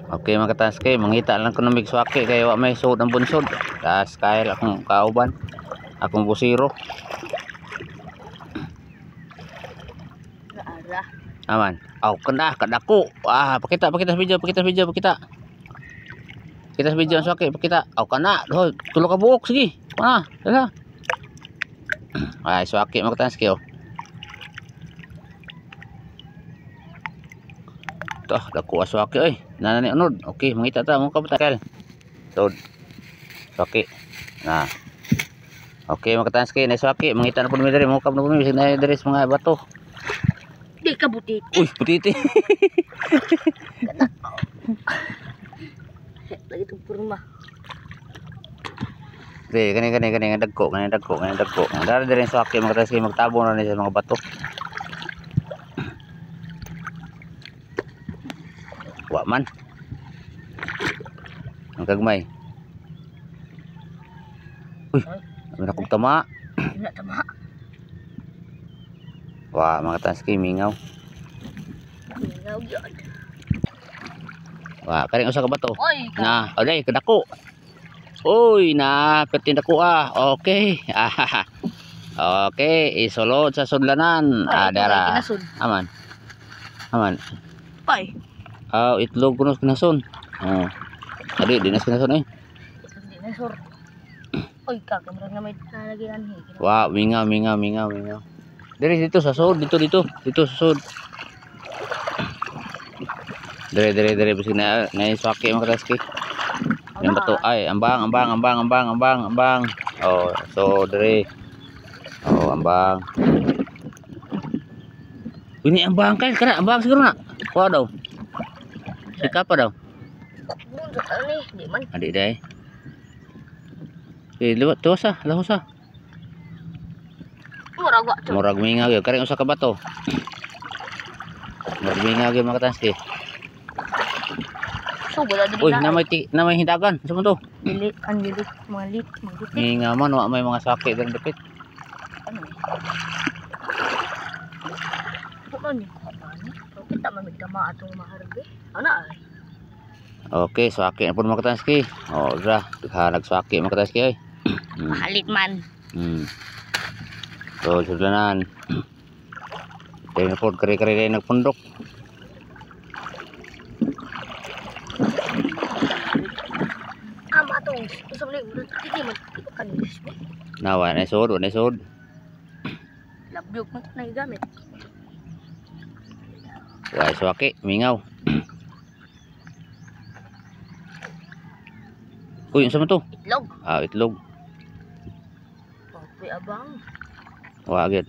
Okay mga kataski, mangita lang ko ng migswaki kaya wa may sud ang bunsod. Tas kail akong kauban, akong busiro. Naara. Aman. Aw kana kadako. Pakita sa video. Pakita sa video ang swaki, pakita. Aw kana, hoy, tulo ka buok sige. Dala. Ay swaki mga kataski oh. Toh, dako aswaki oy. Nanani unod. Okay, mangita ta mo kapatakal. Sud. Swaki. Nah. Okay, makatanski na swaki, mangita na pud mi diri mo kap na pud mi bisag na diri sa mga bato. Di ka butit. Uy, putiti. Lagi itong purma. Okay, gani dagko. Dara diri sa swaki makatanski magtabong na ni sa mga bato. Wa man. Ang kagmay. Uy, ano kong tama? Wala tama. Wah, mga tanski mingaw. Mingaw yun. Wah, karing usa ka bato. Oy, Na, oday kadako. Uy, na pertin dako Okay. Okay, isulod sa sudlanan. Dara. kinasod. Aman. Pay. Itlog kuno kinason. Adi dinas kinason eh. Dinosaur. Oy, kakamera na may nalagyan eh. Wah, mingaw. Dito sa sud, dito sa sud. Dire bisig na swaki mga kataski. Yung bato ay ambang. Oh, so dire. Oh, ambang. Ini ambang kay kana ambang siguro na. Kuha daw. Sika pa daw. Buntot ani, di man. Adik day. Liwat tuwas lahos Murag wa. Murag mingaw gyud karing usa ka bato. Murag mingaw gyud mga kataski. So, wala din Uy, na. na may hindagan. Sa mo to? Dilit, mga lit. Mingaw man wa may mga swaki diri dapit. Ano? Ano ni? Kita mamigdama atong maharbe. Ano ay? Okay, swaki na po mga kataski. Daghanag swaki mga kataski oy. Mahalit man. So, sudlanan. Kaya na po, kari-kari na nagpundok. Atong usap ni hindi man kanis. Nawa na sud. Labyog man na gamit. Wah, swaki, mingaw. Uy, unsa man to? Itlog. Itlog. Okay, abang. Wah, agad.